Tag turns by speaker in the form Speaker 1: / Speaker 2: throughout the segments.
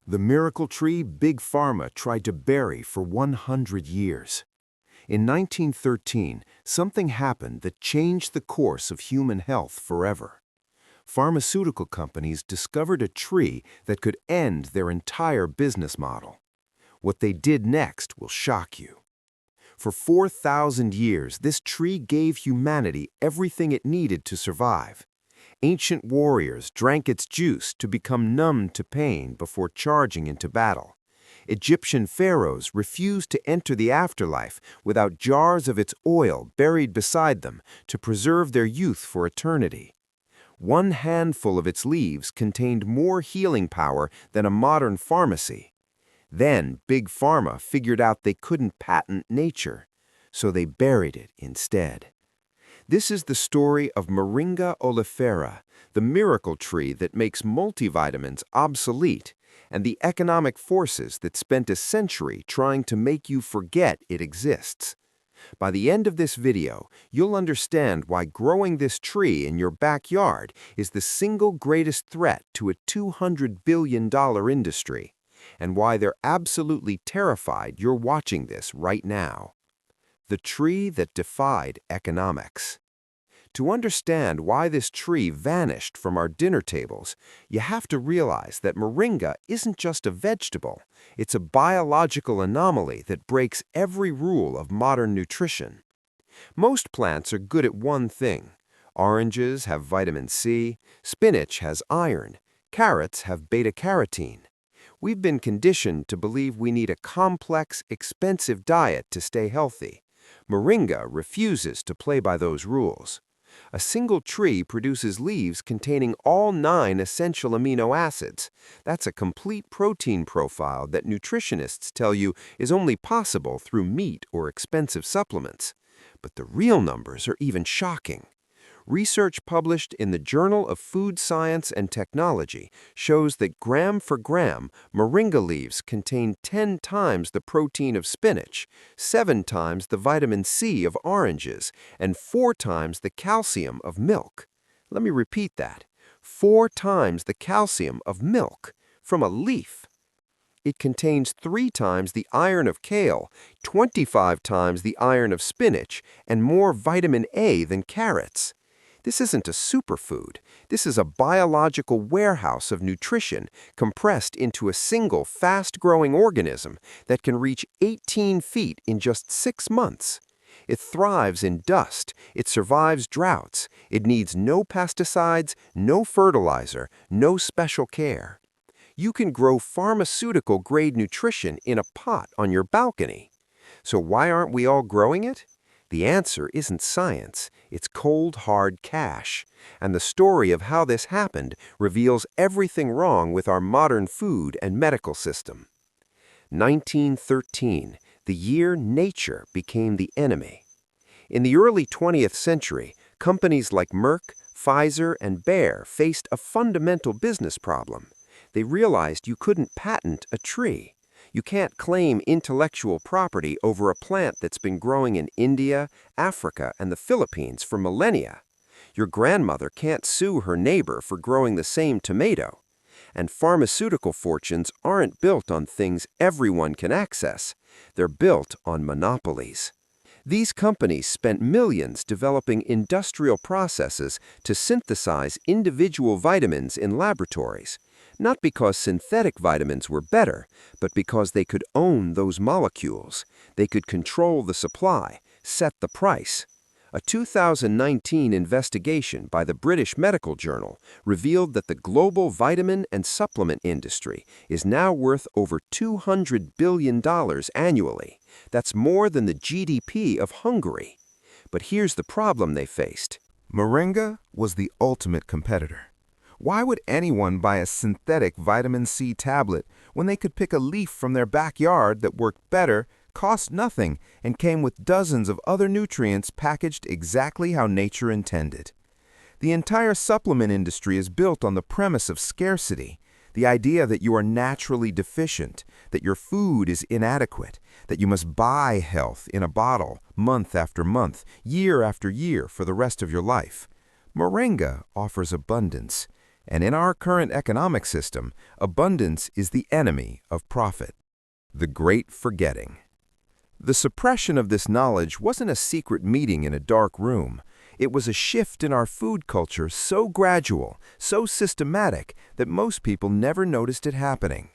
Speaker 1: The miracle tree Big Pharma tried to bury for 100 years. In 1913, something happened that changed the course of human health forever. Pharmaceutical companies discovered a tree that could end their entire business model. What they did next will shock you. For 4,000 years, this tree gave humanity everything it needed to survive. Ancient warriors drank its juice to become numb to pain before charging into battle. Egyptian pharaohs refused to enter the afterlife without jars of its oil buried beside them to preserve their youth for eternity. One handful of its leaves contained more healing power than a modern pharmacy. Then Big Pharma figured out they couldn't patent nature, so they buried it instead. This is the story of Moringa Oleifera, the miracle tree that makes multivitamins obsolete, and the economic forces that spent a century trying to make you forget it exists. By the end of this video, you'll understand why growing this tree in your backyard is the single greatest threat to a $200 billion industry, and why they're absolutely terrified you're watching this right now. The tree that defied economics. To understand why this tree vanished from our dinner tables, you have to realize that moringa isn't just a vegetable, it's a biological anomaly that breaks every rule of modern nutrition. Most plants are good at one thing. Oranges have vitamin C, spinach has iron, carrots have beta-carotene. We've been conditioned to believe we need a complex, expensive diet to stay healthy. Moringa refuses to play by those rules. A single tree produces leaves containing all 9 essential amino acids. That's a complete protein profile that nutritionists tell you is only possible through meat or expensive supplements. But the real numbers are even shocking. Research published in the Journal of Food Science and Technology shows that gram for gram, moringa leaves contain 10 times the protein of spinach, 7 times the vitamin C of oranges, and 4 times the calcium of milk. Let me repeat that. 4 times the calcium of milk from a leaf. It contains 3 times the iron of kale, 25 times the iron of spinach, and more vitamin A than carrots. This isn't a superfood. This is a biological warehouse of nutrition compressed into a single fast-growing organism that can reach 18 feet in just 6 months. It thrives in dust. It survives droughts. It needs no pesticides, no fertilizer, no special care. You can grow pharmaceutical-grade nutrition in a pot on your balcony. So why aren't we all growing it? The answer isn't science, it's cold, hard cash. And the story of how this happened reveals everything wrong with our modern food and medical system. 1913, the year nature became the enemy. In the early 20th century, companies like Merck, Pfizer, and Bayer faced a fundamental business problem. They realized you couldn't patent a tree. You can't claim intellectual property over a plant that's been growing in India, Africa, and the Philippines for millennia. Your grandmother can't sue her neighbor for growing the same tomato. And pharmaceutical fortunes aren't built on things everyone can access. They're built on monopolies. These companies spent millions developing industrial processes to synthesize individual vitamins in laboratories. Not because synthetic vitamins were better, but because they could own those molecules. They could control the supply, set the price. A 2019 investigation by the British Medical Journal revealed that the global vitamin and supplement industry is now worth over $200 billion annually. That's more than the GDP of Hungary. But here's the problem they faced.
Speaker 2: Moringa was the ultimate competitor. Why would anyone buy a synthetic vitamin C tablet when they could pick a leaf from their backyard that worked better, cost nothing, and came with dozens of other nutrients packaged exactly how nature intended? The entire supplement industry is built on the premise of scarcity, the idea that you are naturally deficient, that your food is inadequate, that you must buy health in a bottle month after month, year after year for the rest of your life. Moringa offers abundance. And in our current economic system, abundance is the enemy of profit. The Great Forgetting. The suppression of this knowledge wasn't a secret meeting in a dark room. It was a shift in our food culture so gradual, so systematic, that most people never noticed it happening.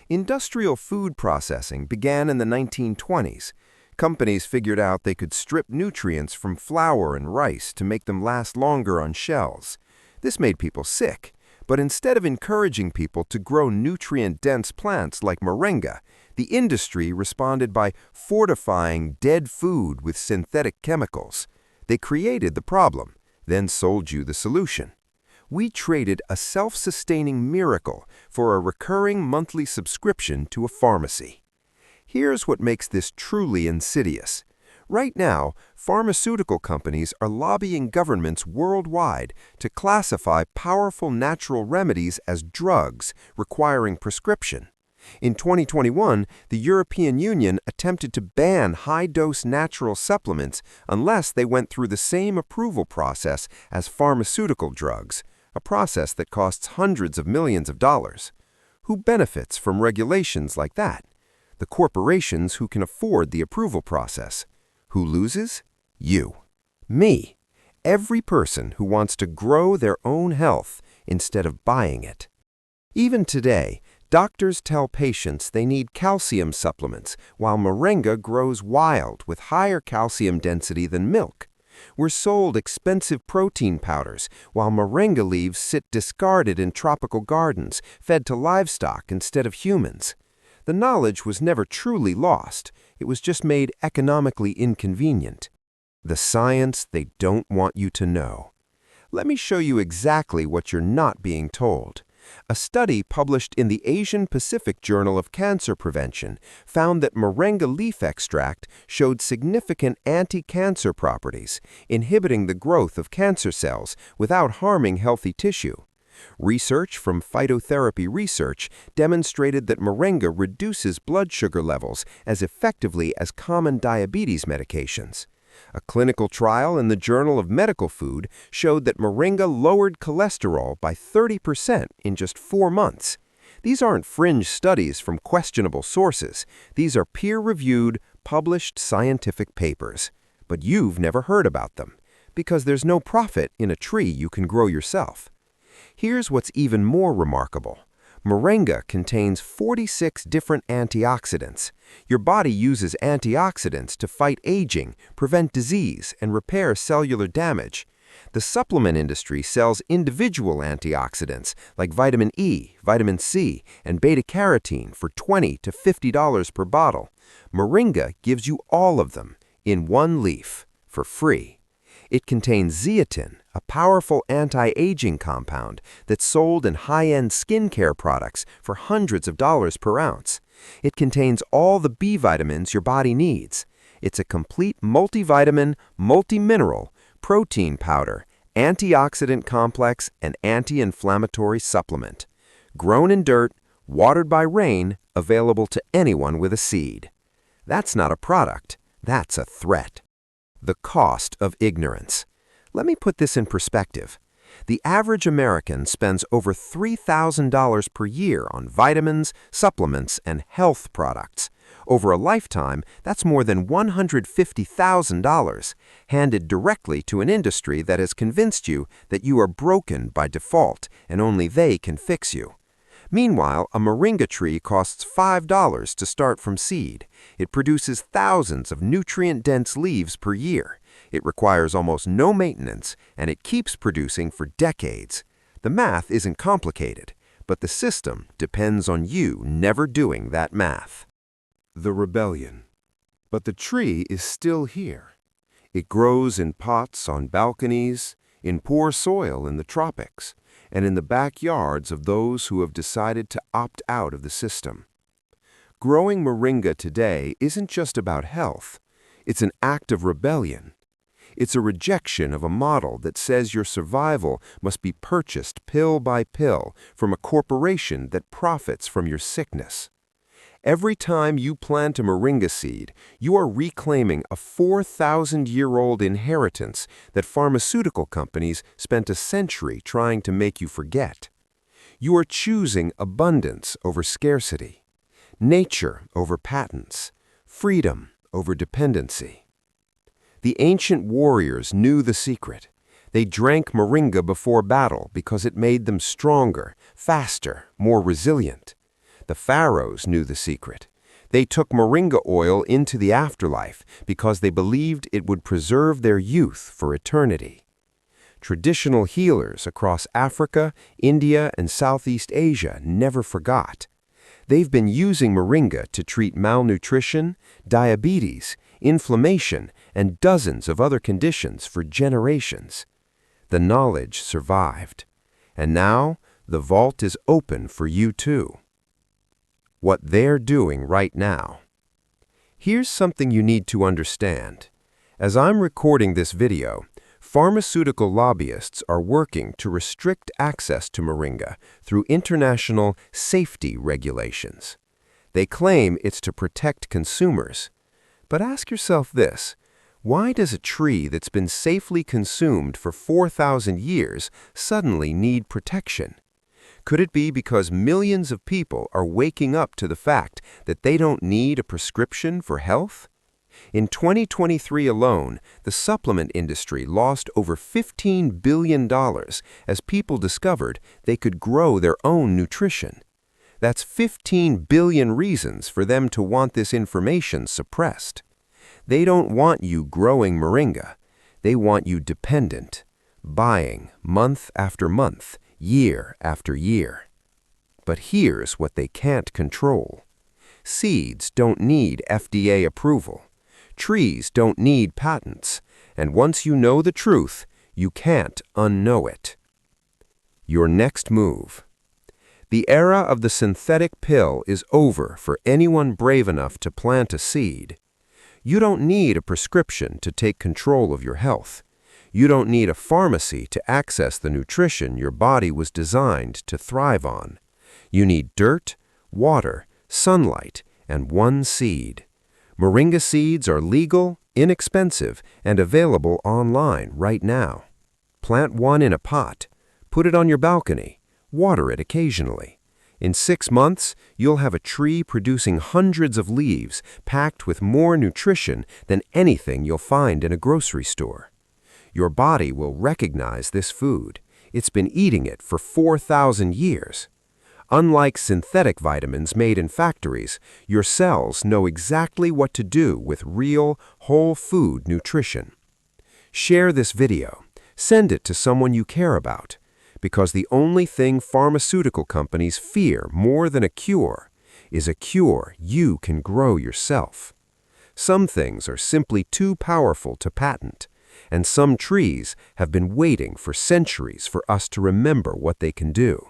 Speaker 2: Industrial food processing began in the 1920s. Companies figured out they could strip nutrients from flour and rice to make them last longer on shelves. This made people sick, but instead of encouraging people to grow nutrient-dense plants like moringa, the industry responded by fortifying dead food with synthetic chemicals. They created the problem, then sold you the solution. We traded a self-sustaining miracle for a recurring monthly subscription to a pharmacy. Here's what makes this truly insidious. Right now, pharmaceutical companies are lobbying governments worldwide to classify powerful natural remedies as drugs requiring prescription. In 2021, the European Union attempted to ban high-dose natural supplements unless they went through the same approval process as pharmaceutical drugs, a process that costs hundreds of millions of dollars. Who benefits from regulations like that? The corporations who can afford the approval process. Who loses? You. Me. Every person who wants to grow their own health instead of buying it. Even today, doctors tell patients they need calcium supplements, while moringa grows wild with higher calcium density than milk. We're sold expensive protein powders, while moringa leaves sit discarded in tropical gardens, fed to livestock instead of humans. The knowledge was never truly lost. It was just made economically inconvenient. The science they don't want you to know. Let me show you exactly what you're not being told. A study published in the Asian Pacific Journal of Cancer Prevention found that moringa leaf extract showed significant anti-cancer properties, inhibiting the growth of cancer cells without harming healthy tissue. Research from Phytotherapy Research demonstrated that moringa reduces blood sugar levels as effectively as common diabetes medications. A clinical trial in the Journal of Medical Food showed that moringa lowered cholesterol by 30% in just 4 months. These aren't fringe studies from questionable sources. These are peer-reviewed, published scientific papers. But you've never heard about them, because there's no profit in a tree you can grow yourself. Here's what's even more remarkable. Moringa contains 46 different antioxidants. Your body uses antioxidants to fight aging, prevent disease, and repair cellular damage. The supplement industry sells individual antioxidants like vitamin E, vitamin C, and beta-carotene for $20 to $50 per bottle. Moringa gives you all of them in one leaf for free. It contains zeatin, a powerful anti-aging compound that's sold in high-end skincare products for hundreds of dollars per ounce. It contains all the B vitamins your body needs. It's a complete multivitamin, multi-mineral, protein powder, antioxidant complex, and anti-inflammatory supplement. Grown in dirt, watered by rain, available to anyone with a seed. That's not a product, that's a threat. The cost of ignorance. Let me put this in perspective. The average American spends over $3,000 per year on vitamins, supplements, and health products. Over a lifetime, that's more than $150,000, handed directly to an industry that has convinced you that you are broken by default and only they can fix you. Meanwhile, a moringa tree costs $5 to start from seed. It produces thousands of nutrient-dense leaves per year. It requires almost no maintenance, and it keeps producing for decades. The math isn't complicated, but the system depends on you never doing that math.
Speaker 1: The rebellion. But the tree is still here. It grows in pots on balconies, in poor soil in the tropics, and in the backyards of those who have decided to opt out of the system. Growing moringa today isn't just about health. It's an act of rebellion. It's a rejection of a model that says your survival must be purchased pill by pill from a corporation that profits from your sickness. Every time you plant a moringa seed, you are reclaiming a 4,000-year-old inheritance that pharmaceutical companies spent a century trying to make you forget. You are choosing abundance over scarcity, nature over patents, freedom over dependency. The ancient warriors knew the secret. They drank moringa before battle because it made them stronger, faster, more resilient. The Pharaohs knew the secret. They took moringa oil into the afterlife because they believed it would preserve their youth for eternity. Traditional healers across Africa, India, and Southeast Asia never forgot. They've been using moringa to treat malnutrition, diabetes, inflammation, and dozens of other conditions for generations. The knowledge survived. And now, the vault is open for you too. What they're doing right now. Here's something you need to understand. As I'm recording this video, pharmaceutical lobbyists are working to restrict access to moringa through international safety regulations. They claim it's to protect consumers. But ask yourself this: why does a tree that's been safely consumed for 4,000 years suddenly need protection? Could it be because millions of people are waking up to the fact that they don't need a prescription for health? In 2023 alone, the supplement industry lost over $15 billion as people discovered they could grow their own nutrition. That's 15 billion reasons for them to want this information suppressed. They don't want you growing moringa. They want you dependent, buying month after month, year after year. But here's what they can't control. Seeds don't need FDA approval. Trees don't need patents. And once you know the truth, you can't unknow it. Your next move. The era of the synthetic pill is over for anyone brave enough to plant a seed. You don't need a prescription to take control of your health. You don't need a pharmacy to access the nutrition your body was designed to thrive on. You need dirt, water, sunlight, and one seed. Moringa seeds are legal, inexpensive, and available online right now. Plant one in a pot. Put it on your balcony. Water it occasionally. In 6 months, you'll have a tree producing hundreds of leaves packed with more nutrition than anything you'll find in a grocery store. Your body will recognize this food. It's been eating it for 4,000 years. Unlike synthetic vitamins made in factories, your cells know exactly what to do with real, whole food nutrition. Share this video. Send it to someone you care about. Because the only thing pharmaceutical companies fear more than a cure is a cure you can grow yourself. Some things are simply too powerful to patent, and some trees have been waiting for centuries for us to remember what they can do.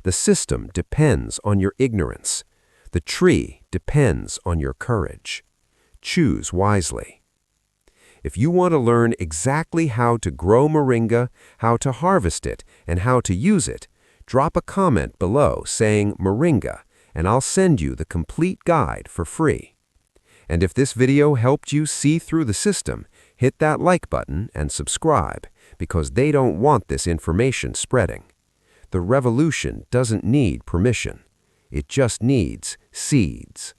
Speaker 1: The system depends on your ignorance. The tree depends on your courage. Choose wisely. If you want to learn exactly how to grow moringa, how to harvest it, and how to use it, drop a comment below saying moringa, and I'll send you the complete guide for free. And if this video helped you see through the system, hit that like button and subscribe, because they don't want this information spreading. The revolution doesn't need permission. It just needs seeds.